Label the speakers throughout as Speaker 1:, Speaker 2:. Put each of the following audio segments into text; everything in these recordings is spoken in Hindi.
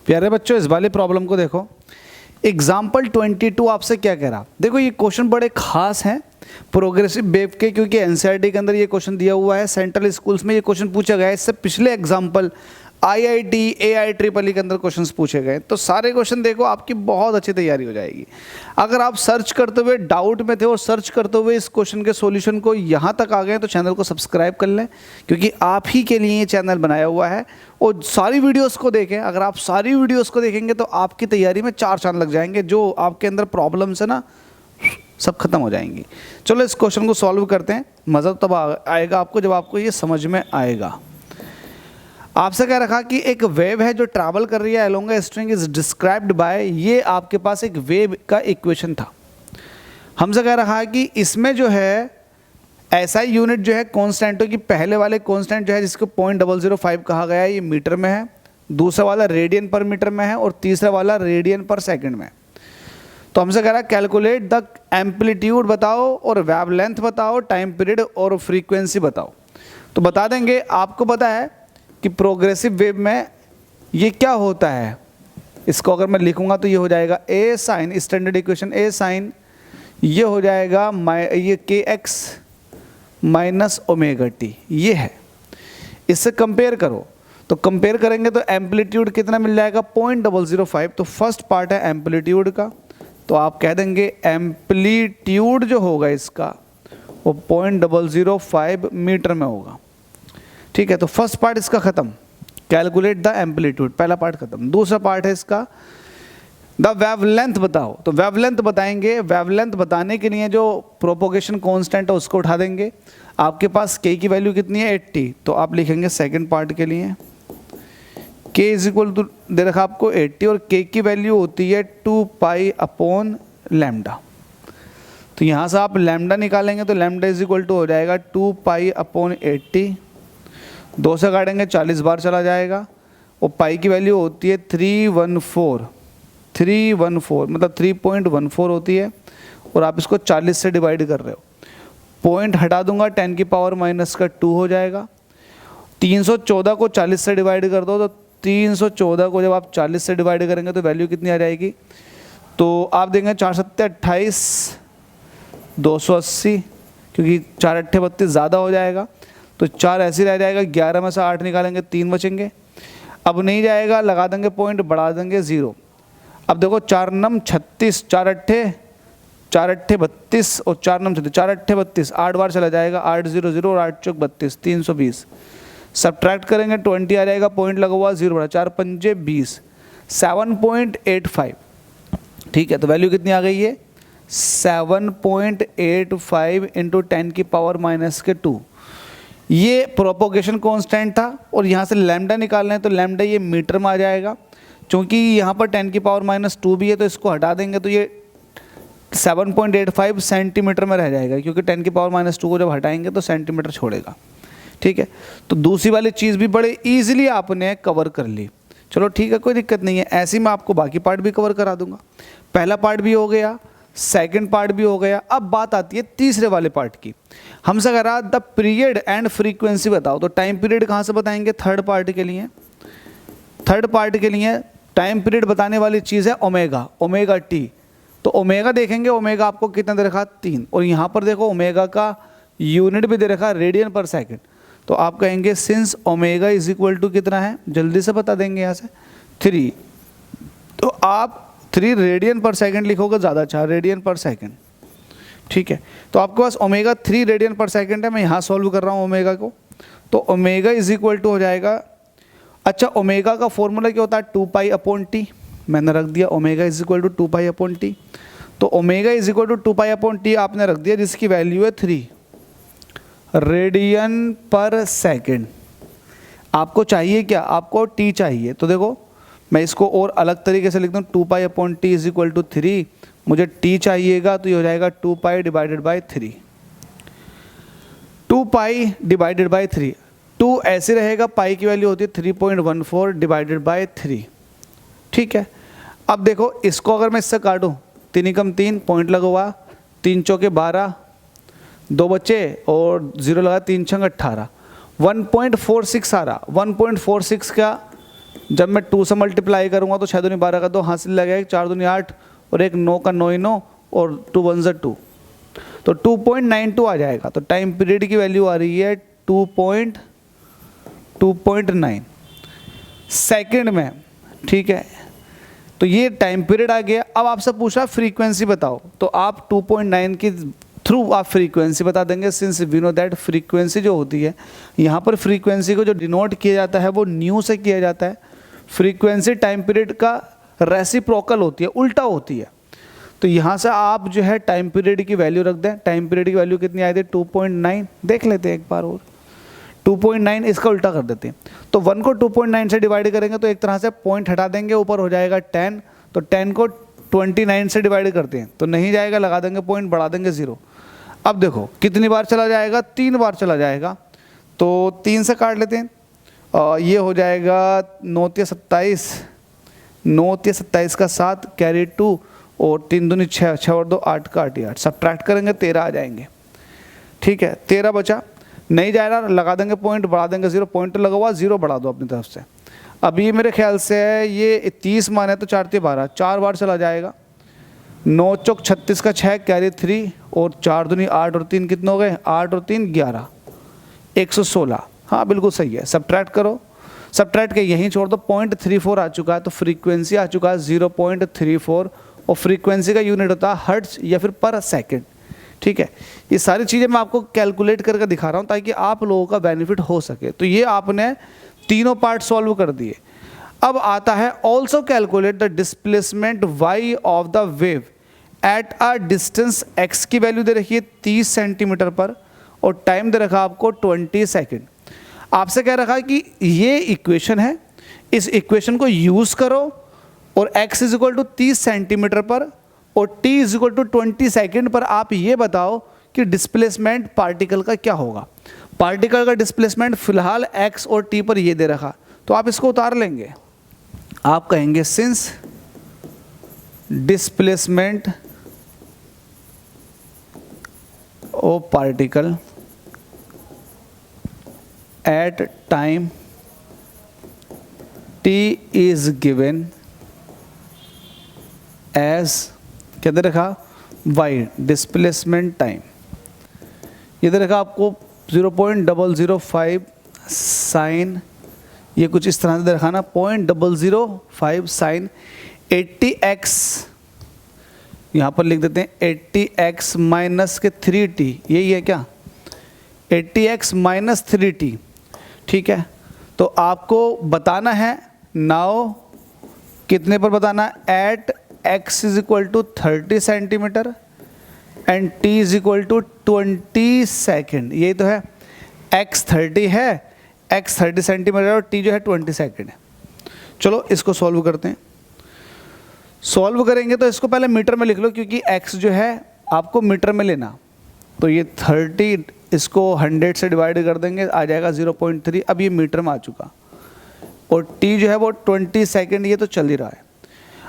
Speaker 1: प्यारे बच्चों इस वाले प्रॉब्लम को देखो। एग्जाम्पल 22 आपसे क्या कह रहा, देखो ये क्वेश्चन बड़े खास हैं प्रोग्रेसिव वेव के, क्योंकि एनसीईआरटी के अंदर ये क्वेश्चन दिया हुआ है, सेंट्रल स्कूल्स में ये क्वेश्चन पूछा गया है। इससे पिछले एग्जाम्पल आईआईटी AIEEE के अंदर क्वेश्चंस पूछे गए। तो सारे क्वेश्चन देखो, आपकी बहुत अच्छी तैयारी हो जाएगी। अगर आप सर्च करते हुए डाउट में थे और सर्च करते हुए इस क्वेश्चन के सॉल्यूशन को यहाँ तक आ गए तो चैनल को सब्सक्राइब कर लें, क्योंकि आप ही के लिए ये चैनल बनाया हुआ है। और सारी वीडियोस को देखें, अगर आप सारी वीडियोस को देखेंगे तो आपकी तैयारी में 4 चांद लग जाएंगे। जो आपके अंदर प्रॉब्लम्स है ना, सब खत्म हो जाएंगी। चलो इस क्वेश्चन को सॉल्व करते हैं। मज़ा तब आएगा आपको जब आपको ये समझ में आएगा। आपसे क्या रखा कि एक वेव है जो ट्रैवल कर रही है along a string is described bye, ये आपके पास एक वेव का इक्वेशन था। हमसे कह रहा है कि इसमें जो है SI यूनिट जो है कांस्टेंटों की, पहले वाले कांस्टेंट जो है जिसको 0.005 कहा गया है, ये मीटर में है, दूसरा वाला रेडियन पर मीटर में है और तीसरा वाला रेडियन पर सेकंड में। तो हमसे कह रहा है कैलकुलेट द एम्पलीट्यूड बताओ और वेवलेंथ बताओ, टाइम पीरियड और फ्रीक्वेंसी बताओ। तो बता देंगे, आपको पता है कि प्रोग्रेसिव वेव में ये क्या होता है। इसको अगर मैं लिखूंगा तो ये हो जाएगा A sine, standard equation A sine, ये हो जाएगा ये KX माइनस ओमेगा टी, ये है। इससे कंपेयर करो, तो कंपेयर करेंगे तो एम्पलीट्यूड कितना मिल जाएगा 0.005। तो फर्स्ट पार्ट है एम्पलीट्यूड का, तो आप कह देंगे एम्पलीट्यूड जो होगा इसका वो 0.005 मीटर में होगा। ठीक है, तो फर्स्ट पार्ट इसका खत्म, कैलकुलेट द एम्पलीट्यूड, पहला पार्ट खत्म। दूसरा पार्ट है इसका द वेवलेंथ बताओ, तो वेवलेंथ बताएंगे। वेवलेंथ बताने के लिए जो प्रोपोगेशन कांस्टेंट है उसको उठा देंगे। आपके पास k की वैल्यू कितनी है 80, तो आप लिखेंगे सेकंड पार्ट के लिए k इज इक्वल टू दे रखा आपको 80 और k की वैल्यू होती है 2 पाई अपॉन लैम्डा। तो यहाँ से आप लैम्डा निकालेंगे तो लैम्डा इज इक्वल टू हो जाएगा 2 पाई अपॉन 80, 2 से काटेंगे 40 बार चला जाएगा और पाई की वैल्यू होती है 314 मतलब 3.14 होती है। और आप इसको 40 से डिवाइड कर रहे हो, पॉइंट हटा दूंगा 10 की पावर माइनस का 2 हो जाएगा। 314 को 40 से डिवाइड कर दो, तो 314 को जब आप 40 से डिवाइड करेंगे तो वैल्यू कितनी आ जाएगी, तो आप देंगे 4 सत्ते 28, 280, क्योंकि 4 अट्ठे 32 ज़्यादा हो जाएगा तो 4 ऐसे रह जाएगा। 11 में से 8 निकालेंगे 3 बचेंगे। अब नहीं जाएगा, लगा देंगे पॉइंट, बढ़ा देंगे 0। अब देखो 4 नम 36, 4 अट्ठे 32 और 4 नम 36, 4 अट्ठे 32, 8 बार चला जाएगा, 8 0 0 और 8 चौक 32, 320। सब्ट्रैक्ट करेंगे 20 आ जाएगा, पॉइंट लगा हुआ 0 बढ़ा, 4 पंजे 20, 7.85। ठीक है, तो वैल्यू कितनी आ गई है 7.85 इंटू 10 की पावर माइनस के 2। ये प्रोपोगेशन कांस्टेंट था और यहाँ से लैम्डा निकालना है तो लैम्डा ये मीटर में आ जाएगा। क्योंकि यहाँ पर 10 की पावर माइनस 2 भी है तो इसको हटा देंगे तो ये 7.85 सेंटीमीटर में रह जाएगा, क्योंकि 10 की पावर माइनस 2 को जब हटाएंगे तो सेंटीमीटर छोड़ेगा। ठीक है, तो दूसरी वाली चीज़ भी बड़े ईजिली आपने कवर कर ली। चलो ठीक है, कोई दिक्कत नहीं है, ऐसे ही मैं आपको बाकी पार्ट भी कवर करा दूंगा। पहला पार्ट भी हो गया, सेकंड पार्ट भी हो गया। अब बात आती है तीसरे वाले पार्ट की। हमसे कह रहा द पीरियड एंड फ्रीक्वेंसी बताओ, तो टाइम पीरियड कहाँ से बताएंगे, थर्ड पार्ट के लिए। थर्ड पार्ट के लिए टाइम पीरियड बताने वाली चीज़ है ओमेगा टी। तो ओमेगा देखेंगे, ओमेगा आपको कितना दे रखा 3, और यहाँ पर देखो ओमेगा का यूनिट भी दे रखा रेडियन पर सेकेंड। तो आप कहेंगे since omega is equal to कितना है, जल्दी से बता देंगे यहाँ से 3। तो आप 3 रेडियन पर सेकंड लिखोगे ज़्यादा अच्छा, रेडियन पर सेकंड। ठीक है, तो आपके पास ओमेगा 3 रेडियन पर सेकंड है। मैं यहाँ सॉल्व कर रहा हूँ ओमेगा को, तो ओमेगा इज इक्वल टू हो जाएगा, अच्छा ओमेगा का फॉर्मूला क्या होता है 2 पाई अपॉन टी, मैंने रख दिया omega is equal to 2 pi upon T. तो omega is equal to 2 pi upon T आपने रख दिया, जिसकी वैल्यू है 3 रेडियन पर सेकंड। आपको चाहिए क्या, आपको टी चाहिए, तो देखो मैं इसको और अलग तरीके से लिखता हूँ 2 pi upon T is equal to 3। मुझे टी चाहिएगा तो ये हो जाएगा 2 pi divided by 3, 2 pi divided by 3। 2 ऐसे रहेगा, पाई की वैल्यू होती है 3.14 डिवाइडेड बाई 3। ठीक है, अब देखो इसको अगर मैं इससे काटूँ, 3 एकम 3, पॉइंट लगा हुआ, 3 चौके 12, 2 बच्चे और 0 लगा, 3 छंग 18, 1.46 आ रहा। 1.46 का जब मैं 2 से मल्टीप्लाई करूँगा तो 6 दूनी 12 का 2 हासिल लगेगा, 4 दूनी 8 और एक 9 का 9 ही 9 और 2 1 जा 2, तो 2.92 आ जाएगा। तो टाइम पीरियड की वैल्यू आ रही है 2.9 सेकंड में, ठीक है। तो ये टाइम पीरियड आ गया। अब आपसे पूछा फ्रीक्वेंसी बताओ, तो आप 2.9 के थ्रू आप फ्रीक्वेंसी बता देंगे, since we know that frequency जो होती है, यहाँ पर फ्रीक्वेंसी को जो डिनोट किया जाता है वो न्यू से किया जाता है। फ्रीक्वेंसी टाइम पीरियड का रेसिप्रोकल होती है, उल्टा होती है। तो यहाँ से आप जो है टाइम पीरियड की वैल्यू रख दें। टाइम पीरियड की वैल्यू कितनी आई थी? 2.9। देख लेते हैं एक बार और, 2.9 इसका उल्टा कर देते हैं। तो 1 को 2.9 से डिवाइड करेंगे तो एक तरह से पॉइंट हटा देंगे, ऊपर हो जाएगा 10। तो 10 को 29 से डिवाइड करते हैं तो नहीं जाएगा, लगा देंगे पॉइंट, बढ़ा देंगे 0। अब देखो कितनी बार चला जाएगा? 3 बार चला जाएगा। तो 3 से काट लेते हैं, ये हो जाएगा 9 × 27, 9 × 27 का 7 कैरी 2 और 3 दूनी 6, 6 और 2 8 का 8 8, सब्ट्रैक्ट करेंगे 13 आ जाएंगे, ठीक है। 13 बचा, नहीं जाएगा, लगा देंगे पॉइंट, बढ़ा देंगे 0। पॉइंट लगा हुआ, 0 बढ़ा दो अपनी तरफ से। अब ये मेरे ख्याल से ये 30 मान है तो 4 × 12, 4 बार चला जाएगा। 9 चौक 36 का 6 कैरी 3 और 4 दूनी 8 और 3 कितने हो गए? 8 और 3 11, 116। हाँ बिल्कुल सही है। सब्ट्रैक्ट करो, सब्ट्रैक्ट के यहीं छोड़ दो, 0.34 आ चुका है। तो फ्रीक्वेंसी आ चुका है 0.34 और फ्रीक्वेंसी का यूनिट होता है हर्ट्ज या फिर पर सेकंड, ठीक है। ये सारी चीज़ें मैं आपको कैलकुलेट करके दिखा रहा हूँ ताकि आप लोगों का बेनिफिट हो सके। तो ये आपने तीनों पार्ट सॉल्व कर दिए। अब आता है also calculate the displacement y of the wave at a distance x की वैल्यू दे रखी है 30 सेंटीमीटर पर और टाइम दे रखा आपको 20 सेकेंड। आपसे कह रखा है कि ये इक्वेशन है, इस इक्वेशन को यूज़ करो और x = 30 सेंटीमीटर पर और t = 20 सेकेंड पर आप ये बताओ कि डिस्प्लेसमेंट पार्टिकल का क्या होगा। पार्टिकल का डिस्प्लेसमेंट फिलहाल x और t पर ये दे रखा, तो आप इसको उतार लेंगे। आप कहेंगे since displacement of particle at time t is given as क्या दे रखा? y डिस्प्लेसमेंट टाइम, ये दे रखा आपको 0.005 साइन, ये कुछ इस तरह से दे रखा ना, 0.005 साइन 80x, यहाँ पर लिख देते हैं 80x माइनस के 3t, यही है क्या? 80x माइनस 3t, ठीक है। तो आपको बताना है नाउ कितने पर बताना है? At x = 30 centimetre and t = 20 second. यही तो है, x 30 है, x 30 सेंटीमीटर और t जो है 20 सेकेंड है। चलो इसको सॉल्व करते हैं। सॉल्व करेंगे तो इसको पहले मीटर में लिख लो क्योंकि x जो है आपको मीटर में लेना। तो ये 30 इसको 100 से डिवाइड कर देंगे, आ जाएगा 0.3। अब ये मीटर में आ चुका और t जो है वो 20 सेकेंड, ये तो चल ही रहा है।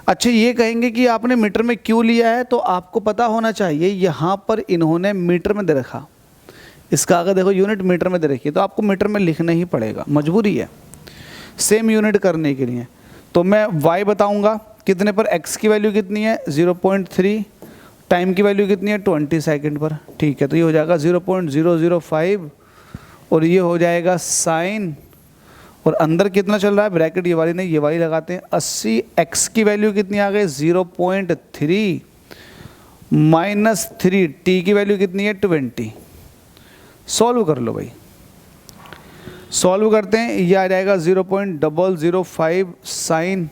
Speaker 1: अच्छा ये कहेंगे कि आपने मीटर में क्यों लिया है, तो आपको पता होना चाहिए यहाँ पर इन्होंने मीटर में दे रखा, इसका अगर देखो यूनिट मीटर में दे रखी है तो आपको मीटर में लिखना ही पड़ेगा, मजबूरी है सेम यूनिट करने के लिए। तो मैं y बताऊँगा कितने पर, x की वैल्यू कितनी है 0.3, टाइम की वैल्यू कितनी है 20 सेकंड पर, ठीक है। तो ये हो जाएगा 0.005 और ये हो जाएगा साइन, और अंदर कितना चल रहा है ब्रैकेट, ये वाली नहीं ये वाली लगाते हैं 80। x की वैल्यू कितनी आ गई 0.3 माइनस 3, t की वैल्यू कितनी है 20। सॉल्व कर लो भाई, सॉल्व करते हैं, ये आ जाएगा 0.005 साइन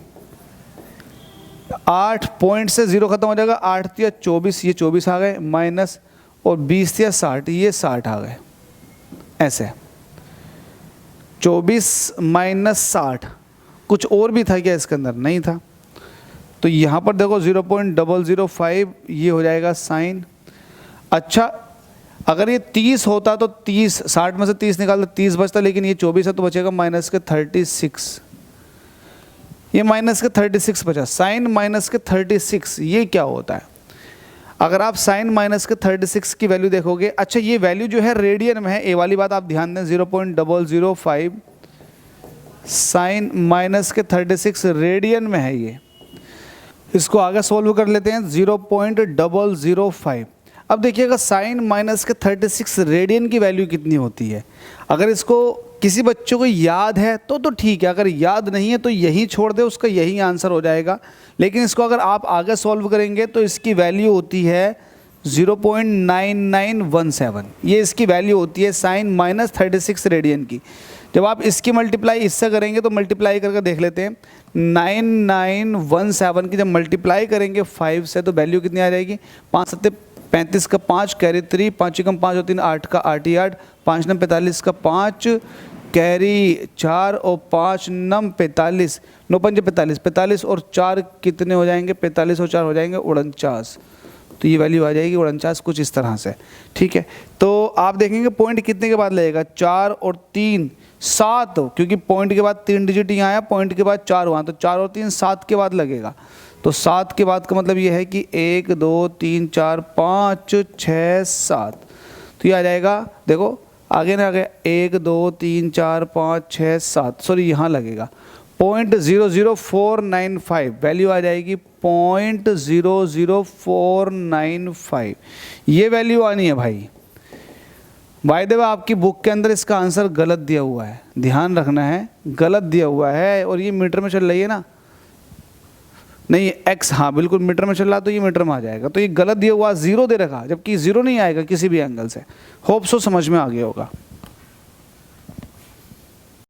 Speaker 1: 8 पॉइंट से 0 खत्म हो जाएगा, 8 × 24, ये 24 आ गए माइनस, और 20 × 60, ये 60 आ गए। ऐसे 24 माइनस 60, कुछ और भी था क्या इसके अंदर? नहीं था। तो यहाँ पर देखो 0.005 ये हो जाएगा साइन। अच्छा अगर ये 30 होता तो 30, 60 में से 30 निकाल तो 30 बचता, लेकिन ये 24 है तो बचेगा माइनस के 36, ये माइनस के 36 बचा। साइन माइनस के 36 ये क्या होता है? अगर आप साइन माइनस के 36 की वैल्यू देखोगे, अच्छा ये वैल्यू जो है रेडियन में है, ये वाली बात आप ध्यान दें, 0.005 साइन माइनस के 36 रेडियन में है ये। इसको आगे सॉल्व कर लेते हैं 0.005। अब देखिएगा साइन माइनस के 36 रेडियन की वैल्यू कितनी होती है। अगर इसको किसी बच्चों को याद है तो ठीक है, अगर याद नहीं है तो यही छोड़ दे, उसका यही आंसर हो जाएगा। लेकिन इसको अगर आप आगे सॉल्व करेंगे तो इसकी वैल्यू होती है 0.9917। ये इसकी वैल्यू होती है साइन माइनस 36 रेडियन की। जब आप इसकी मल्टीप्लाई इससे करेंगे तो मल्टीप्लाई करके देख लेते हैं 9917 की जब मल्टीप्लाई करेंगे 5 से तो वैल्यू कितनी आ जाएगी, 5 सत्ते 35 का 5 कैरी 3, 5 कम 5 होती है 8 का 8 ही 8, 5 नम 45 का 5 कैरी 4 और 5 नम 45, 9 पंजे 45, 45 और 4 कितने हो जाएंगे, 45 और 4 हो जाएंगे 49। तो ये वैल्यू आ जाएगी 49 कुछ इस तरह से। ठीक है, तो आप देखेंगे पॉइंट कितने के बाद लगेगा, 4 और 3 7, क्योंकि पॉइंट के बाद 3 डिजिट यहाँ आया, पॉइंट के बाद 4 वहाँ, तो 4 और 3 7 के बाद लगेगा। तो 7 के बाद का मतलब ये है कि 1 2 3 4 5 6 7, तो ये आ जाएगा, देखो आगे ना आगे 1 2 3 4 5 6 7, सॉरी यहाँ लगेगा 0.00495, वैल्यू आ जाएगी 0.00495। ये वैल्यू आनी है भाई। बाय द वे आपकी बुक के अंदर इसका आंसर गलत दिया हुआ है, ध्यान रखना है, गलत दिया हुआ है। और ये मीटर में चल रही है ना, नहीं x, हाँ बिल्कुल मीटर में चल रहा, तो ये मीटर में आ जाएगा। तो ये गलत दिया हुआ 0 दे रखा, जबकि 0 नहीं आएगा किसी भी एंगल से। होप सो समझ में आ गया होगा।